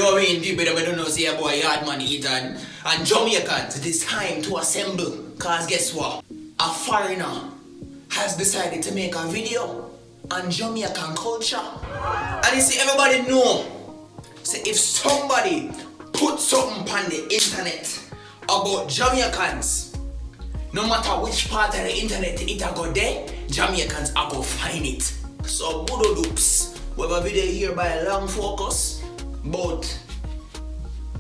Yo, I mean, people that don't know, say about Yaadman Etan and Jamaicans, it is time to assemble. Cause guess what? A foreigner has decided to make a video on Jamaican culture. And you see, everybody know, say if somebody put something on the internet about Jamaicans, no matter which part of the internet it a go there, Jamaicans are go find it. So Budo Doops, we have a video here by Langfocus about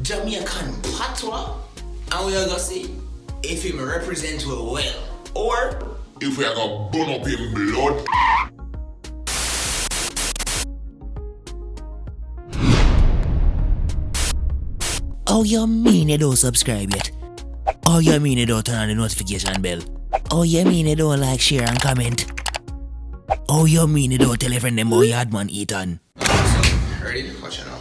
Jamaican Patois, and we are gonna see if him represent well, or if we are gonna burn up in blood. Oh, you mean you don't subscribe yet? Oh, you mean you don't turn on the notification bell? Oh, you mean you don't like, share and comment? Oh, you mean you don't tell a friend them about Yaadman Etan? So, ready? Watch it now.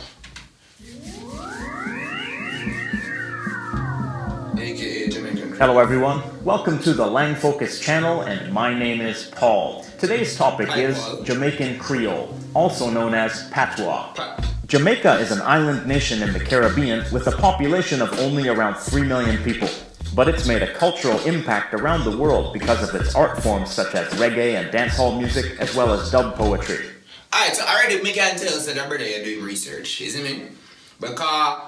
AKA Jamaican Creole. Hello everyone, welcome to the Langfocus channel, and my name is Paul. Today's topic is Jamaican Creole, also known as Patois. Jamaica is an island nation in the Caribbean with a population of only around 3 million people. But it's made a cultural impact around the world because of its art forms such as reggae and dancehall music, as well as dub poetry. Alright, so already me can tell that every day you're doing research, isn't it? Because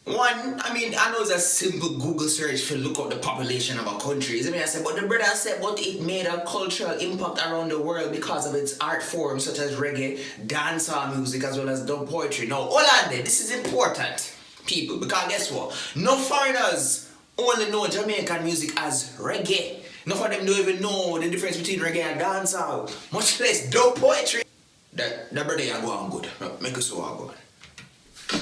one, I mean, I know it's a simple Google search to look up the population of a country, isn't it? I said, but the brother said, but it made a cultural impact around the world because of its art forms such as reggae, dancehall music, as well as dub poetry. Now, hold on there, this is important, people, because guess what? No foreigners only know Jamaican music as reggae. None of them don't even know the difference between reggae and dancehall, much less dub poetry. That brother you go on good. Make us so good.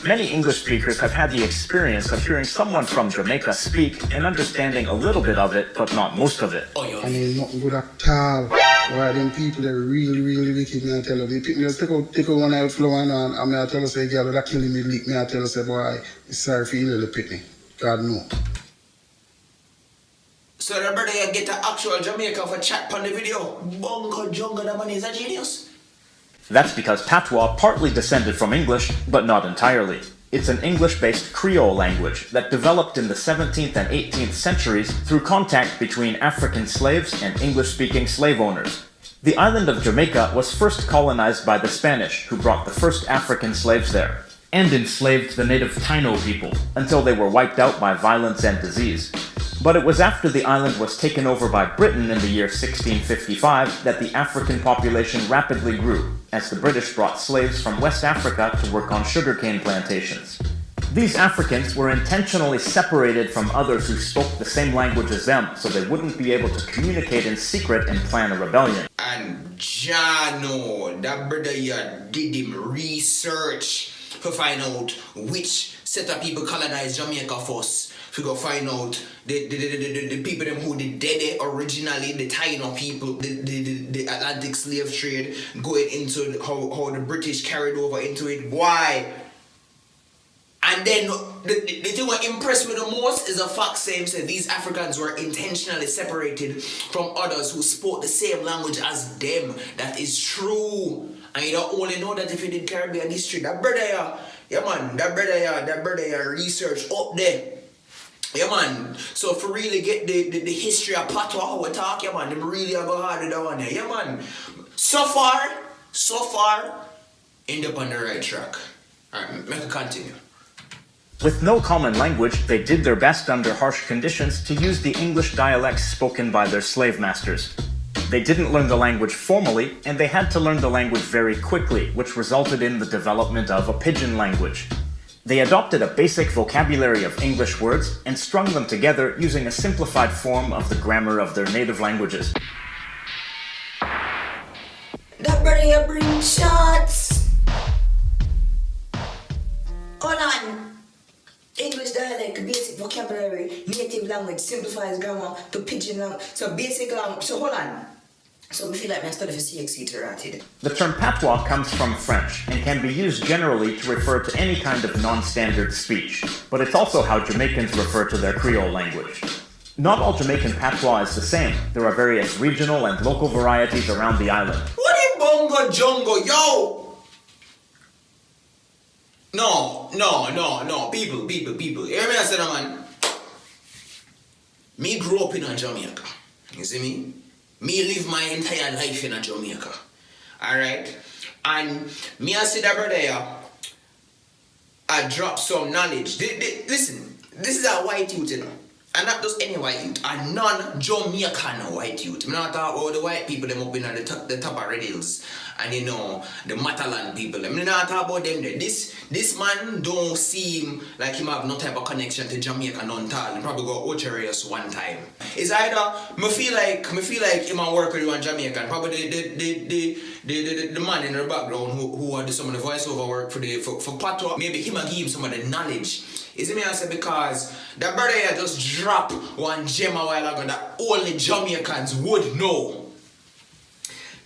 Many English speakers have had the experience of hearing someone from Jamaica speak and understanding a little bit of it, but not most of it. And it's nothing good at all. Why them people that really wicked, me I tell you. They pick me just take out one eye flower and I tell you say, girl, that killing me leak, me I tell you say, boy, it's sorry for you little pitney. God no. So the brother you get an actual Jamaica for chat on the video. Bongo Jungle, that man is a genius. That's because Patois partly descended from English, but not entirely. It's an English-based Creole language that developed in the 17th and 18th centuries through contact between African slaves and English-speaking slave owners. The island of Jamaica was first colonized by the Spanish, who brought the first African slaves there, and enslaved the native Taino people, until they were wiped out by violence and disease. But it was after the island was taken over by Britain in the year 1655 that the African population rapidly grew, as the British brought slaves from West Africa to work on sugarcane plantations. These Africans were intentionally separated from others who spoke the same language as them, so they wouldn't be able to communicate in secret and plan a rebellion. And Jano, that brother here did him research to find out which set of people colonized Jamaica first. To go find out the people them who did it originally, the Taino people, the Atlantic slave trade, going into how the British carried over into it. Why? And then the thing what impressed me the most is the fact saying that these Africans were intentionally separated from others who spoke the same language as them. That is true. And you don't only know that if you did Caribbean history. That brother here, research up there. Yeah man, so if we really get the history of Patois, how we talk, yeah man, them really are go hard with that one there. Yeah man, so far, end up on the right track. Alright, make it continue. With no common language, they did their best under harsh conditions to use the English dialects spoken by their slave masters. They didn't learn the language formally, and they had to learn the language very quickly, which resulted in the development of a pidgin language. They adopted a basic vocabulary of English words and strung them together using a simplified form of the grammar of their native languages. That brother here bring shots. Hold on. English dialect, basic vocabulary, native language, simplifies grammar to pidgin language. So basic language. So hold on. So we feel like I study for CXC to write it. The term patois comes from French and can be used generally to refer to any kind of non-standard speech, but it's also how Jamaicans refer to their Creole language. Not all Jamaican patois is the same. There are various regional and local varieties around the island. What is bongo jungle, yo? No. People. Hear me, I said, man. Me grew up in a Jamaica. You see me? Me live my entire life in a Jamaica. Alright? And me I see that brother here, I drop some knowledge. Listen, this is a white youth, you know. And not just any white youth, a non-Jamaican white youth. I'm not talking about the white people them up in the top of Red Hills and you know the Matalan people. I'm not talking about them there. This man don't seem like him have no type of connection to Jamaica none at all. He probably go Ocherius one time. It's either me feel like him and work with you in Jamaica and probably the man in the background who do some of the voiceover work for Patois. Maybe him and give him some of the knowledge. Is it me I say because that brother here just dropped one gem a while ago that only Jamaicans would know.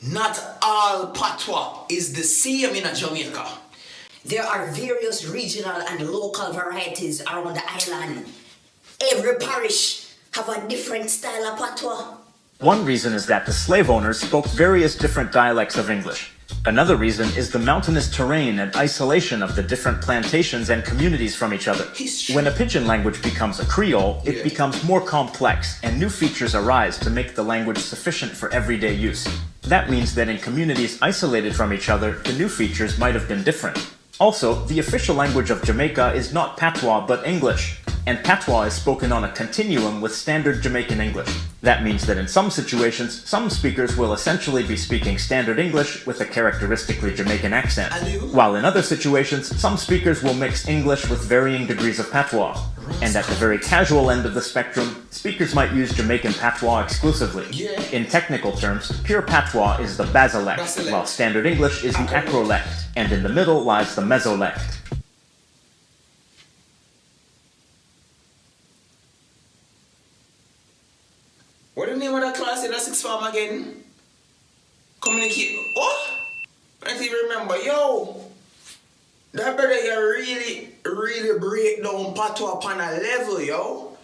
Not all Patois is the same in a Jamaica. There are various regional and local varieties around the island. Every parish have a different style of patois. One reason is that the slave owners spoke various different dialects of English. Another reason is the mountainous terrain and isolation of the different plantations and communities from each other. When a pidgin language becomes a Creole, it becomes more complex and new features arise to make the language sufficient for everyday use. That means that in communities isolated from each other, the new features might have been different. Also, the official language of Jamaica is not Patois but English, and Patois is spoken on a continuum with standard Jamaican English. That means that in some situations, some speakers will essentially be speaking standard English with a characteristically Jamaican accent, while in other situations, some speakers will mix English with varying degrees of Patois. And at the very casual end of the spectrum, speakers might use Jamaican Patois exclusively. In technical terms, pure Patois is the basilect, while standard English is the acrolect, and in the middle lies the mesolect. What the name of that class in the sixth form again? Communicate. What? I don't even remember. Yo! That brother you really break down Patois upon a level, yo.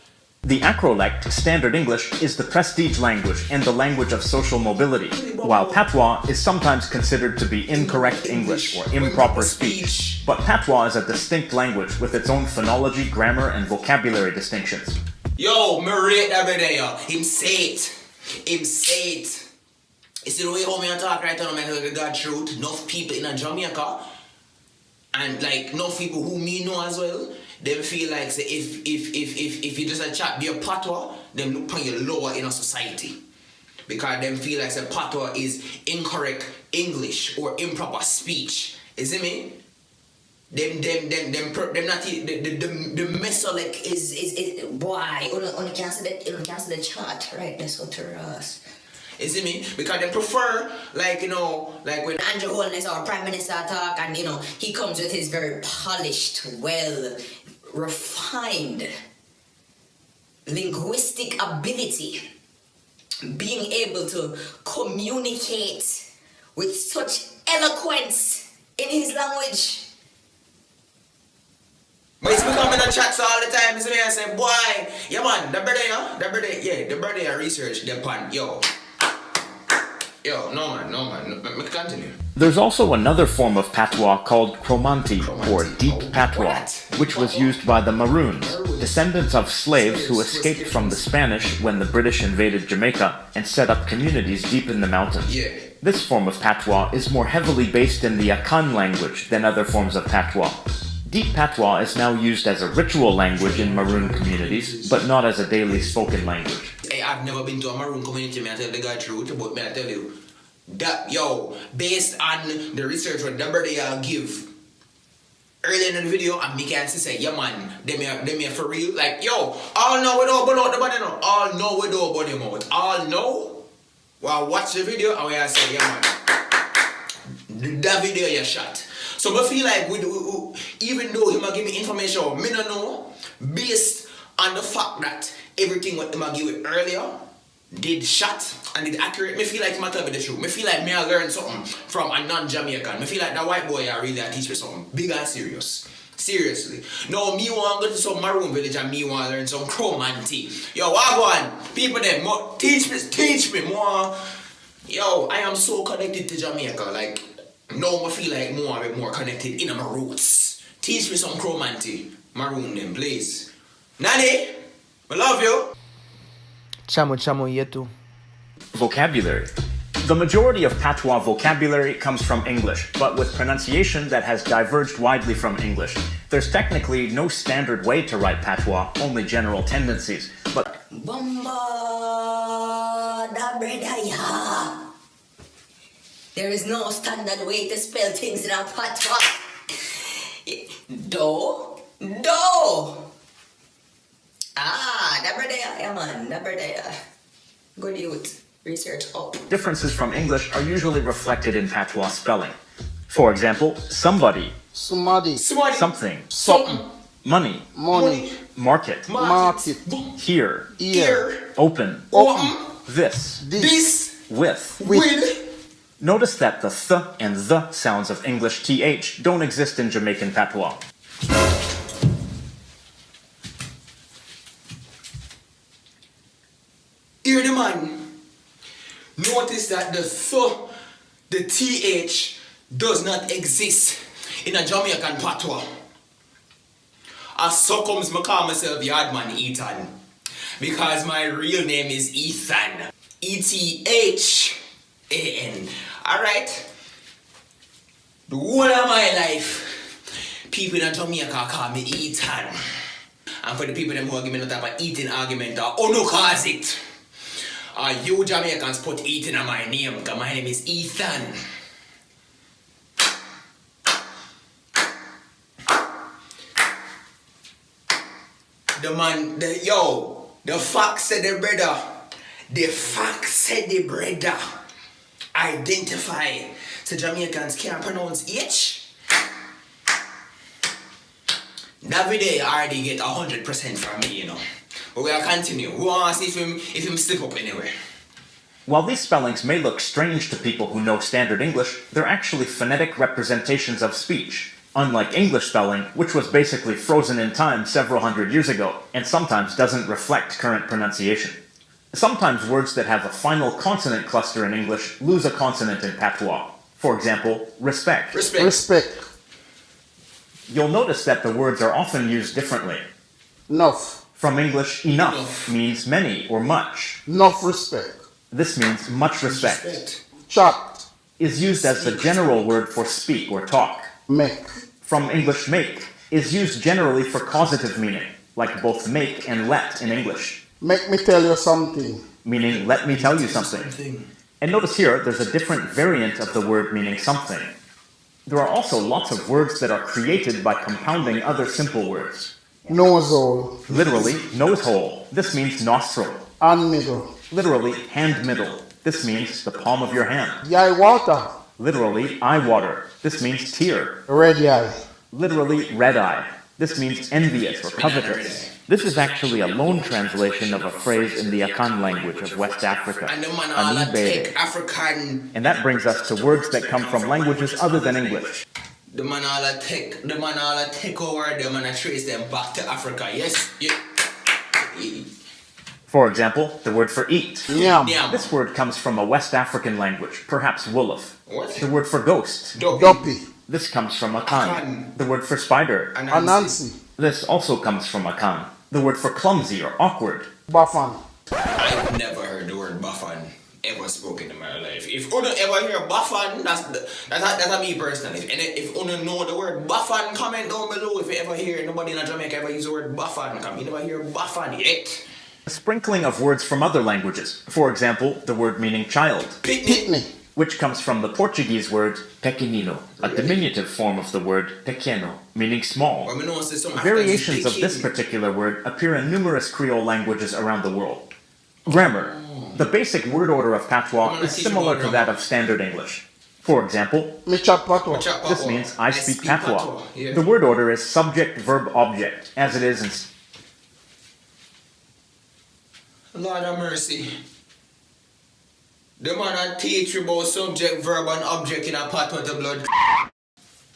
The acrolect, standard English, is the prestige language and the language of social mobility, while Patois is sometimes considered to be incorrect English or improper speech. But Patois is a distinct language with its own phonology, grammar, and vocabulary distinctions. Yo, me rate that brother, yo. Him say it. You see the way how me talk right now, man, like God truth. Enough people in Jamaica, and like enough people who me know as well, them feel like say if you just a chat be a Patois, them look upon you lower in a society. Because them feel like say Patois is incorrect English or improper speech. Is it me? Them not the mesolect is boy. Only cancel the chart, right? That's what to us. You see me? Because they prefer, like, you know, like when Andrew Holness, our Prime Minister, talk, and, you know, he comes with his very polished, well, refined linguistic ability, being able to communicate with such eloquence in his language. But it's becoming a chat all the time, you see me? I say, boy, yeah, man, the brother research the pan, yo, no man, let me continue. There's also another form of patois called Kromanti, or deep patois, which was used by the Maroons, descendants of slaves who escaped from the Spanish when the British invaded Jamaica and set up communities deep in the mountains. This form of patois is more heavily based in the Akan language than other forms of patois. Deep patois is now used as a ritual language in Maroon communities, but not as a daily spoken language. Hey, I've never been to a Maroon community, may I tell the guy truth, but may I tell you, that, yo, based on the research what the brother give earlier in the video, and me can say, yeah man, them here for real, like, yo, all know we don't burn out the body now, all know we don't burn him out, all know, well, watch the video, and we say, yeah man, that video you shot. So I feel like we even though he might give me information, me don't know, based on the fact that everything what he might give it earlier did shot and did accurate, me feel like he might tell me the truth. Me feel like me I learned something from a non-Jamaican. Me feel like that white boy I really teach me something big and serious. Seriously. No, me want to go to some Maroon village and me want to learn some Kromanti. Yo, wagwan, people them, teach me more. Yo, I am so connected to Jamaica, like, now I feel like more connected in my roots. Teach me some Kromanti. Maroon them, please. Nanny, I love you. Chamo, you too. Vocabulary. The majority of Patois vocabulary comes from English, but with pronunciation that has diverged widely from English. There's technically no standard way to write Patois, only general tendencies, but There is no standard way to spell things in a patois. Do. Never there, yeah man, never there. Good youth, research up. differences from English are usually reflected in Patois spelling. For example, somebody, Somebody, something, something, money, money, market, market, here, ear, open, this, this, with. With. Notice that the th and the sounds of English th don't exist in Jamaican Patois. Hear the man. Notice that the th does not exist in a Jamaican patois. As so comes I call myself Yaadman Etan, because my real name is Ethan. E-T-H-A-N. Alright? The whole of my life, people in Jamaica call me Ethan. And for the people them who give me no type of eating argument or no cause it. You Jamaicans put Ethan on my name, because my name is Ethan. The fact said the brother. The fact said the brother. Identify. So Jamaicans can't pronounce H. Every day I already get 100% from me, you know. But we'll continue. We want to see if him slip up anywhere. While these spellings may look strange to people who know standard English, they're actually phonetic representations of speech. Unlike English spelling, which was basically frozen in time several hundred years ago, and sometimes doesn't reflect current pronunciation. Sometimes words that have a final consonant cluster in English lose a consonant in Patois. For example, respect. respect, You'll notice that the words are often used differently. enough, From English, enough means many or much. enough respect, This means much respect. chat, Is used as the general word for speak or talk. make, From English, make is used generally for causative meaning, like both make and let in English, make me tell you something, meaning let me tell you something. And notice here, there's a different variant of the word meaning something. There are also lots of words that are created by compounding other simple words. nose hole, Literally, nose hole. This means nostril. and middle, Literally, hand middle. This means the palm of your hand. yai water, Literally, eye water. This means tear. red eye, Literally, red eye. This means envious or covetous. This is actually a loan translation of a phrase in the Akan language of West Africa, And the man all Anibere. take African. And that brings us to words that come from languages other than English. The man all take over them and trace them back to Africa. Yes? Yeah. For example, the word for eat. yam, Yam. This word comes from a West African language, perhaps Wolof. What? The word for ghost. duppy, This comes from Akan. Akan. The word for spider. anansi, This also comes from Akan. The word for clumsy or awkward. buffon, I've never heard the word buffon ever spoken in my life. If you ever hear buffon, that's me personally. And if you know the word buffon, comment down below. If you ever hear nobody in Jamaica ever use the word buffon, come you never hear buffon yet. A sprinkling of words from other languages. For example, the word meaning child, pitney, which comes from the Portuguese word pequenino, a diminutive form of the word pequeno, meaning small. Well, we know it's some Variations of Africans this big particular word appear in numerous Creole languages around the world. Grammar. The basic word order of Patois is similar to that of Standard English. For example, me chat patois, this means I speak Patois. Yeah. The word order is subject, verb, object, as it is in Lord have mercy. The man a teach you about subject, verb, and object in a pot with the blood.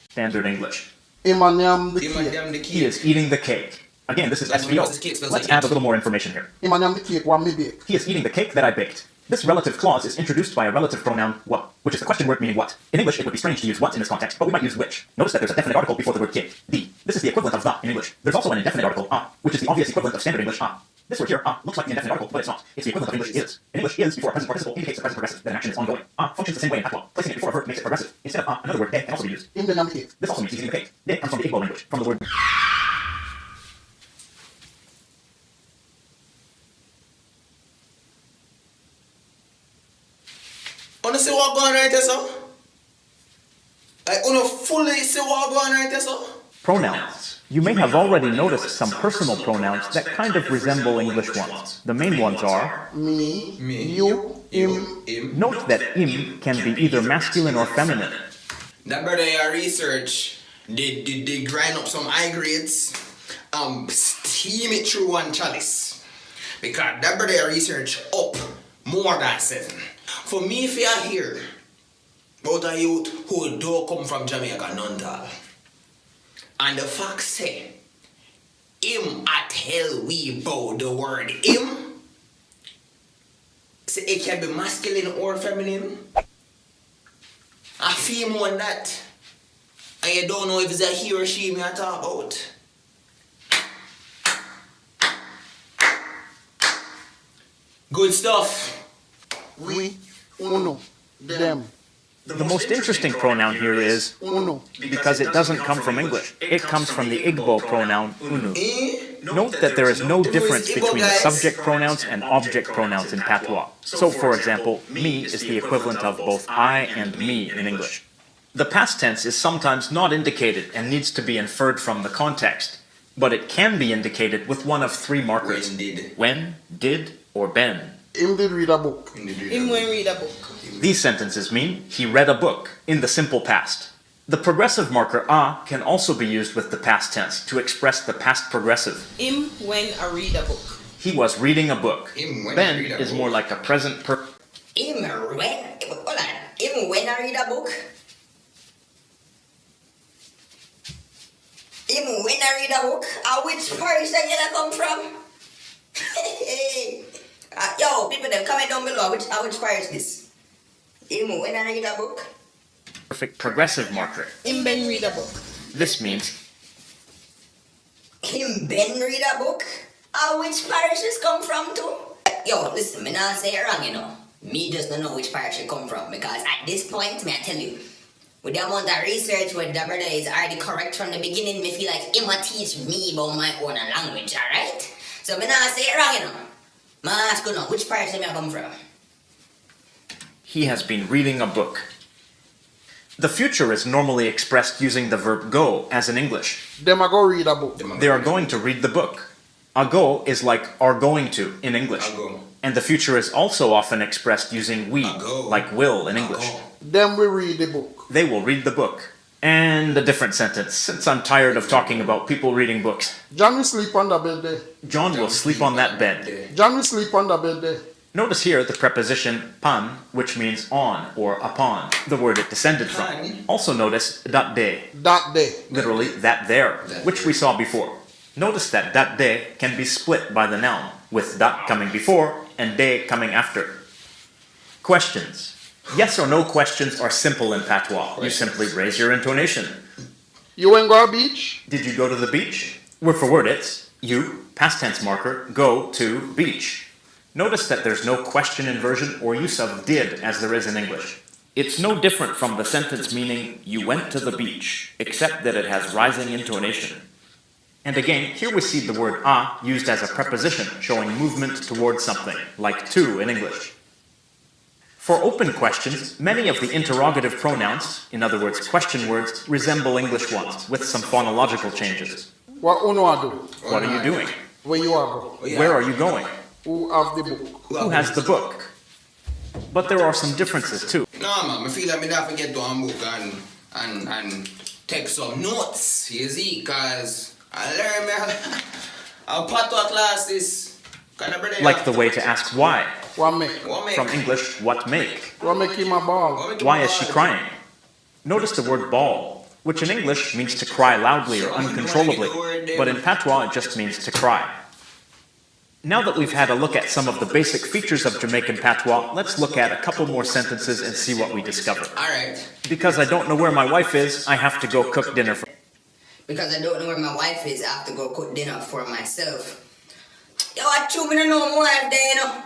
Standard English. Imanyam the Him and cake, them the He key. is eating the cake. Again, this is That's what SVO. the cake smells Let's like. add a little more information here. Imanyam the cake, one me bake, He is eating the cake that I baked. This relative clause is introduced by a relative pronoun what, which is the question word meaning what. In English, it would be strange to use what in this context, but we might use which. Notice that there's a definite article before the word ke, the. This is the equivalent of the in English. There's also an indefinite article a, which is the obvious equivalent of standard English a. This word here, looks like the indefinite article, but it's not. It's the equivalent of English is. In English, is before a present participle indicates the present progressive, that an action is ongoing. Functions the same way in patois. Placing it before a verb makes it progressive. Instead of another word de can also be used. This also means easing the cake. De comes from the Igbo language, from the word. Wanna see what going on right there, so? Like, wanna fully see what going on right there, so? Pronouns. You may have already noticed some personal pronouns that kind of resemble English ones. The main ones are Me, you, him. Note that im can be either masculine or feminine. That brother your research, they grind up some high grades, steam it through one chalice. Because that brother your research up more than 7. For me, if you are here, about a youth who don't come from Jamaica, none all. And the fact say, him at hell we bow the word him. So it can be masculine or feminine. I feel more than that. And you don't know if it's a he or she me I talk about. Good stuff. We, uno, them. The most interesting pronoun here is Uno. because it doesn't come from English. It comes from the Igbo pronoun unu. Note that there is no difference between the subject pronouns and object pronouns in patois. So, for example, me is the equivalent of both I and me in English. The past tense is sometimes not indicated and needs to be inferred from the context, but it can be indicated with one of 3 markers: when, did, or been. Him did read a book. Him when read a book. These sentences mean he read a book in the simple past. The progressive marker a can also be used with the past tense to express the past progressive. Him when I read a book. He was reading a book. Him when I Ben read a is book. more like a present Him when, hold on. Him when I read a book. Him when I read a book. Which parish that you come from? Yo, people them comment down below. Which parish this? Him when I read a book. perfect progressive marker. Him Ben read a book. This means Him Ben read a book? Which parishes come from too? Yo, listen, me not say it wrong, you know. Me just don't know which parish it come from because at this point, me I tell you, with the amount of research where the brother is already correct from the beginning, me feel like he might teach me about my own language, alright? So me not say it wrong, you know. Me ask you know, which parish me I come from? he has been reading a book. The future is normally expressed using the verb go, as in English. Them a go read a book. They are going to read the book. A go is like are going to in English. Ago. And the future is also often expressed using we, Ago. like will in English. Ago. Them will read the book. They will read the book. And a different sentence, since I'm tired of talking about people reading books. John will sleep on the bed there. John will sleep on that bed. John will sleep on the bed there. Notice here the preposition pan, which means on or upon, the word it descended from. Pan. Also notice dat day, That day. literally that there, That which there. we saw before. Notice that dat day can be split by the noun, with dat coming before and day coming after. Questions. Yes or no questions are simple in patois. You simply raise your intonation. You ain't go to beach? Did you go to the beach? Word for word it's you, past tense marker, go to beach. Notice that there's no question inversion or use of did as there is in English. It's no different from the sentence meaning you went to the beach, except that it has rising intonation. And again, here we see the word a used as a preposition showing movement towards something, like to in English. For open questions, many of the interrogative pronouns, in other words question words, resemble English ones, with some phonological changes. What uno a do? What are you doing? Where you are go? Where are you going? Who have the book? Who has the book? But there are some differences too. No man, I feel like I have to get to a book and take some notes, you see, cause I learn me our patois classes. Like the way to ask why. What make? From English, what make? What make him a ball? Why is she crying? Notice the word bawl, which in English means to cry loudly or uncontrollably, but in patois it just means to cry. Now that we've had a look at some of the basic features of Jamaican Patois, let's look at a couple more sentences and see what we discover. Alright. Because I don't know where my wife is, I have to go cook dinner for... Because I don't know where my wife is, I have to go cook dinner for myself. Yo, I true, me don't know my wife there, you know.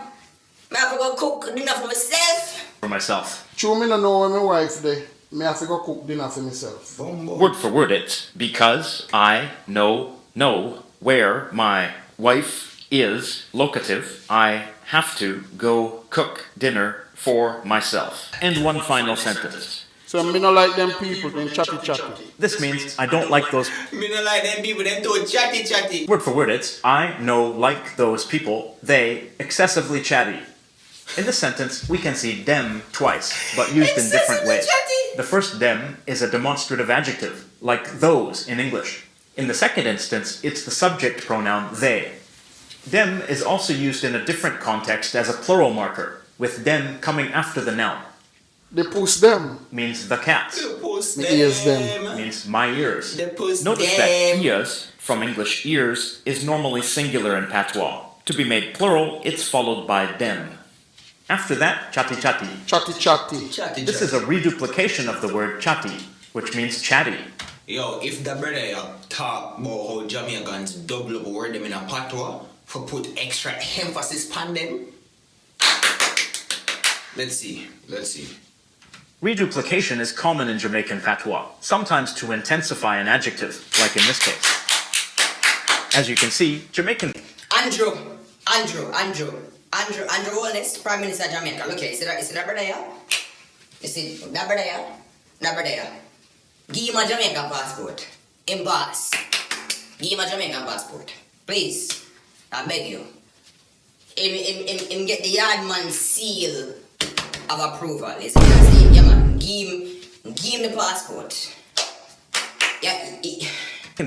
I have to go cook dinner for myself. True, me don't know where my wife there. Me have to go cook dinner for myself. Word for word it's, because I know where my wife is, locative, I have to go cook dinner for myself. And one final sentence. So me not like them people, them chatty. This means I don't like those... Me not like them people, them too chatty. Word for word it's, I know like those people, they excessively chatty. In this sentence, we can see dem twice, but used in different ways. The first dem is a demonstrative adjective, like those in English. In the second instance, it's the subject pronoun they. Dem is also used in a different context as a plural marker, with dem coming after the noun. They push them. Means the cats. Me ears them. Means my ears. Notice that ears, from English ears, is normally singular in patois. To be made plural, it's followed by dem. After that, chatty. Chatty. This is a reduplication of the word chatty, which means chatty. Yo, if the brother talk about how Jamaicans double up word them in a patois for put extra emphasis on them. Let's see. Reduplication is common in Jamaican patois, sometimes to intensify an adjective, like in this case. As you can see, Jamaican... Andrew Wallace, Prime Minister of Jamaica. Look here, you see that brother here? You see that brother here? That brother here. Give him a Jamaican passport. In pass. Give him a Jamaican passport. Please. I beg you. Him get the Yaadman seal of approval. You see? Yeah, man. Give him the passport. Yeah.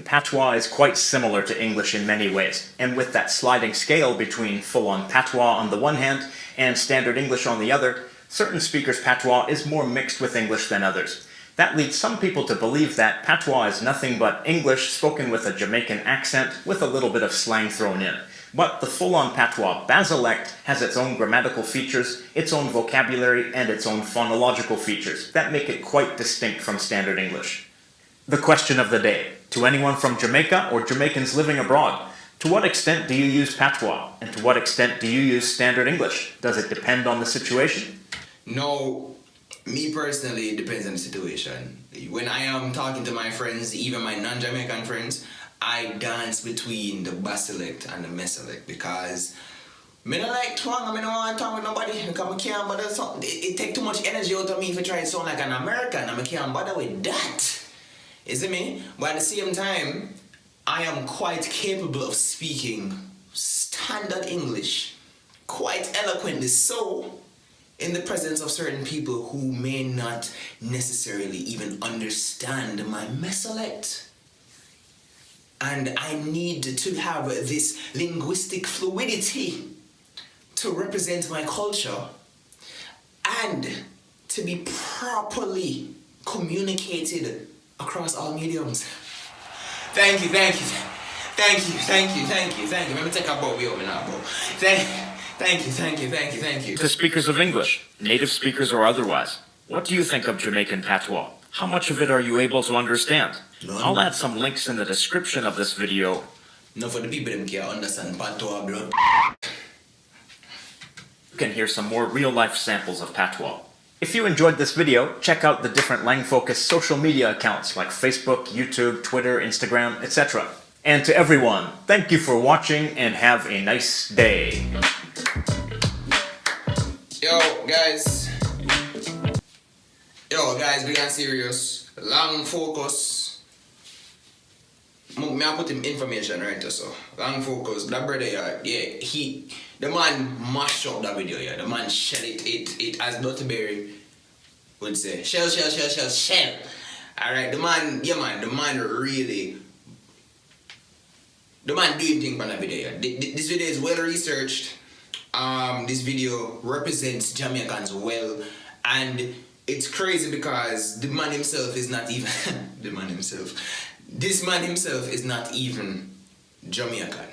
Patois is quite similar to English in many ways, and with that sliding scale between full-on patois on the one hand and standard English on the other, certain speakers' patois is more mixed with English than others. That leads some people to believe that patois is nothing but English spoken with a Jamaican accent with a little bit of slang thrown in. But the full-on patois basilect has its own grammatical features, its own vocabulary, and its own phonological features that make it quite distinct from standard English. The question of the day. To anyone from Jamaica or Jamaicans living abroad, to what extent do you use patois? And to what extent do you use standard English? Does it depend on the situation? No, me personally, it depends on the situation. When I am talking to my friends, even my non-Jamaican friends, I dance between the basilect and the mesolect because I don't like twang, I don't want to talk with nobody because I can't bother something. It takes too much energy out of me if I try to sound like an American and I can't bother with that. Is it me? But at the same time, I am quite capable of speaking standard English, quite eloquently so, in the presence of certain people who may not necessarily even understand my mesolect. And I need to have this linguistic fluidity to represent my culture and to be properly communicated across all mediums. Thank you. Let me take a bow over now, bro. Thank you. To speakers of English, native speakers or otherwise, what do you think of Jamaican patois? How much of it are you able to understand? None. I'll add some links in the description of this video. Not for the people that can understand patois, blood. You can hear some more real-life samples of patois. If you enjoyed this video, check out the different Langfocus social media accounts like Facebook, YouTube, Twitter, Instagram, etc. And to everyone, thank you for watching and have a nice day. Yo, guys, we got serious. Langfocus. I put him information right so. Langfocus, that brother, the man mashed up that video, the man shell it as Dr. Berry would say. Shell. Alright, the man really, the man doing things on that video. This video is well researched. This video represents Jamaicans well, and it's crazy because the man himself is not even this man himself is not even Jamaican.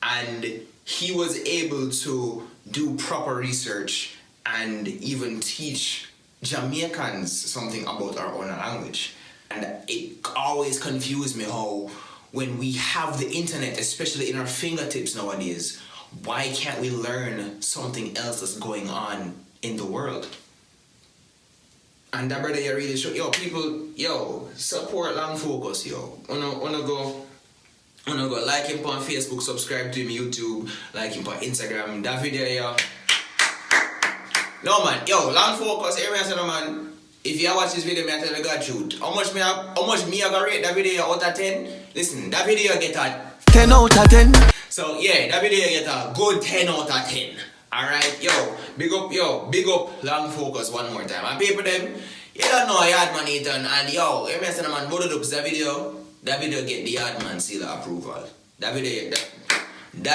and he was able to do proper research and even teach Jamaicans something about our own language. And it always confused me how when we have the internet, especially in our fingertips nowadays, why can't we learn something else that's going on in the world? And that brother, you really should, people, support Langfocus, Wanna go like him on Facebook, subscribe to him YouTube, like him on Instagram, that video, No man, Langfocus, everyone man, if you watch this video, I tell you God truth. How much me I gonna rate that video out of 10? Listen, that video get a 10 out of 10. So yeah, that video get a good 10 out of 10. Alright, big up Langfocus one more time. And people them, you don't know Yaadman Etan, and every time man voted up that video get the Yaadman seal of approval. That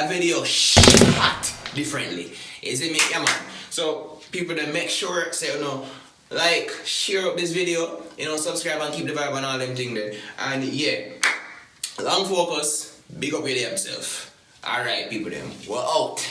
video shot differently. Is it me? Yeah man. So people then make sure say like, share up this video, subscribe and keep the vibe and all them things there. And yeah, Langfocus, big up with himself. Alright people them, we're out.